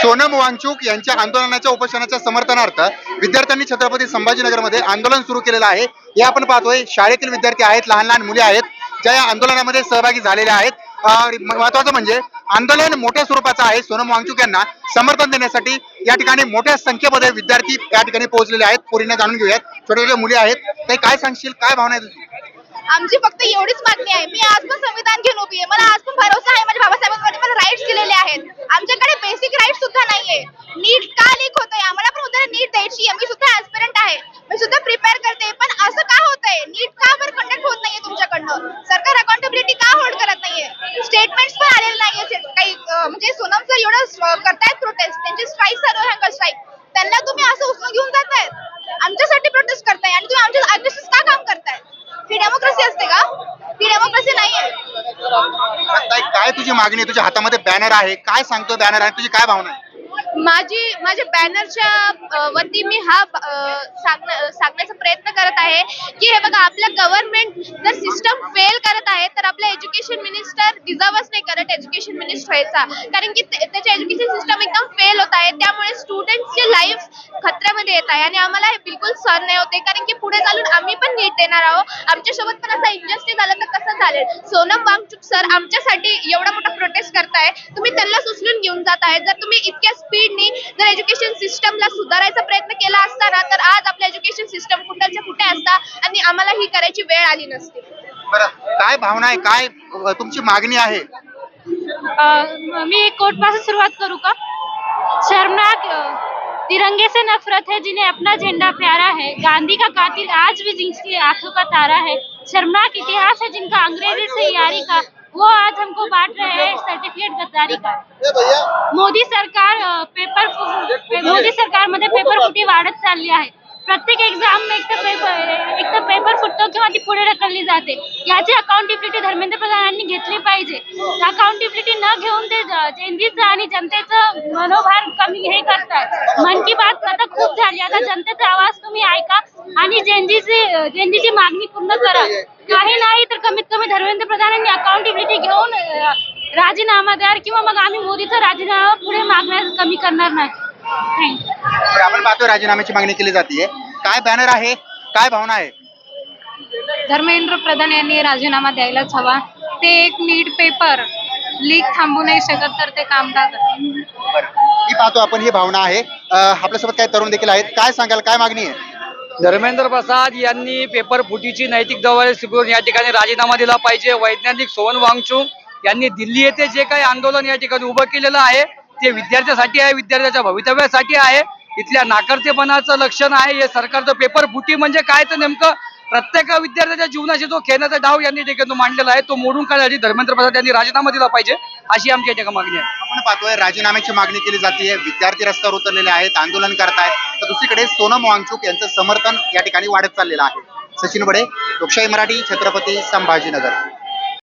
सोनम वांगचुक यांच्या आंदोलनाच्या उपोषणाच्या समर्थनार्थ विद्यार्थ्यांनी छत्रपती संभाजीनगरमध्ये आंदोलन सुरू केलेलं आहे. हे आपण पाहतोय शाळेतील विद्यार्थी आहेत, लहान लहान मुले आहेत ज्या या आंदोलनामध्ये सहभागी झालेल्या आहेत. महत्वाचं म्हणजे आंदोलन मोठ्या स्वरूपाचं आहे. सोनम वांगचुक यांना समर्थन देण्यासाठी या ठिकाणी मोठ्या संख्येमध्ये विद्यार्थी या ठिकाणी पोहोचलेले आहेत. पोरींना जाणून घेऊयात, छोटे छोटे मुले आहेत. ते काय सांगशील, काय भावना आहे तुझी? आमची फक्त एवढीच मागणी आहे. मी आज पण संविधान घेऊन उभी आहे. मला आज पण भरोसा आहे माझ्या बाबासाहेबांनी मला राईट्स दिलेले आहेत. आमच्याकडे बेसिक राईट्स सुद्धा नाहीये. नीट का लीक होतंय? आम्हाला पण उद्या नीट द्यायची आहे. मी सुद्धा ऍस्पिरंट आहे, मी सुद्धा प्रिपेअर करते. पण असं का होतंय? नीट का बरं कंडक्ट होत नाहीये तुमच्याकडनं? सरकार अकाउंटेबिलिटी का होल्ड करत नाहीये? स्टेटमेंट्स पण आलेले नाहीये. काही म्हणजे सोनम सर एवढं करतायत प्रोटेस्ट, त्यांची स्ट्राईक चालू आहे, हंगर स्ट्राईक. त्यांना तुम्ही असं उचलून घेऊन जातायत. आमच्यासाठी प्रोटेस्ट करताय आणि तुम्ही आमच्या अगेन्स्ट का काम करताय? ही डेमोक्रेसी असते का? ही डेमोक्रेसी नाहीये. काय तुझी मागणी आहे? तुझ्या हातामध्ये बॅनर आहे, काय सांगतो बॅनर आहे, तुझी काय भावना आहे? माझ्या बॅनरच्या वरती मी हा सांगण्याचा प्रयत्न करत आहे की हे बघा, आपलं गव्हर्नमेंट जर सिस्टम फेल करत आहे तर आपला एज्युकेशन मिनिस्टर डिझर्वच नाही करत एज्युकेशन मिनिस्टर व्हायचा. कारण की त्याचे एज्युकेशन सिस्टम एकदम फेल होत आहे. त्यामुळे स्टुडंट्सची लाईफ खतऱ्यामध्ये येत आहे आणि आम्हाला हे बिलकुल सहन नाही होते. कारण की पुढे चालून आम्ही पण नीट देणार आहोत. आमच्यासोबत पण असा इंजस्टिस झालं तर कसं चालेल? सोनम वांगचुक सर आमच्यासाठी एवढा मोठा प्रोटेस्ट करताय, तुम्ही त्यांना उचलून घेऊन जात आहे. जर तुम्ही इतक्या स्पीडनी जर एज्युकेशन सिस्टमला सुधारायचा प्रयत्न केला असता ना, तर आज आपलं एज्युकेशन सिस्टम कुठच्या कुठे असता आणि आम्हाला ही करायची वेळ आली नसती. बरं, काय भावना आहे, काय तुमची मागणी आहे? मी कोर्ट पासून सुरुवात करू का? शर्मनाक तिरंगे से नफरत है जिन्हें अपना झंडा प्यारा है, गांधी का कातिल आज भी जिनकी आंखों का तारा है, शर्मनाक इतिहास है जिनका अंग्रेजी से यारी का, वो आज हमको बांट रहे हैं सर्टिफिकेट गद्दारी का. मोदी सरकारमध्ये पेपर फुटी वाढत चालली आहे. प्रत्येक एक्झाम में एक तर पेपर फुटतो किंवा ती पुढे ढकलली जाते. याची अकाउंटेबिलिटी धर्मेंद्र प्रधानांनी घेतली पाहिजे. अकाउंटेबिलिटी न घेऊन ते जेनजीचं आणि जनतेचं मनोभार कमी हे करतात. मन की बात आता खूप झाली. आता जनतेचा आवाज तुम्ही ऐका आणि जेनजीची मागणी पूर्ण करा. काही नाही तर कमीत कमी धर्मेंद्र प्रधानांनी अकाउंटेबिलिटी घेऊन राजीनामा द्या किंवा मग आम्ही मोदीचा राजीनामा पुढे मागण्यास कमी करणार नाही. थँक्यू. आपण पाहतो राजीनाम्याची मागणी केली जाते. काय बॅनर आहे, काय भावना आहे? धर्मेंद्र प्रधान यांनी राजीनामा द्यायलाच हवा. ते एक नीट पेपर लीक थांबू नाही शकत तर ते काम का करतात? मी पाहतो आपण, ही भावना आहे. आपल्यासोबत काही तरुण देखील आहेत. काय सांगाल, काय मागणी आहे? धर्मेंद्र प्रसाद यांनी पेपर फुटीची नैतिक जबाबदारी स्वीकारून या ठिकाणी राजीनामा दिला पाहिजे. वैज्ञानिक सोनम वांगचुक यांनी दिल्ली येथे जे काही आंदोलन या ठिकाणी उभं केलेलं आहे ते विद्यार्थ्यासाठी आहे, विद्यार्थ्याच्या भवितव्यासाठी आहे. इथल्या नाकर्तेपणाचं लक्षण आहे हे सरकारचं. पेपर फुटी म्हणजे काय तर नेमकं प्रत्येक विद्यार्थ्याच्या जीवनाशी जो खेळण्याचा डाव यांनी ठिकाणी मांडलेला आहे तो मोडून काढण्यासाठी धर्मेंद्र प्रसाद यांनी राजीनामा दिला पाहिजे अशी आमची ठिकाणी मागणी आहे. आपण पाहतोय राजीनाम्याची मागणी केली जाते. विद्यार्थी रस्त्यावर उतरलेले आहेत, आंदोलन करतायत. तर दुसरीकडे सोनम वांगचुक यांचं समर्थन या ठिकाणी वाढत चाललेलं आहे. सचिन बडे, लोकशाही मराठी, छत्रपती संभाजीनगर.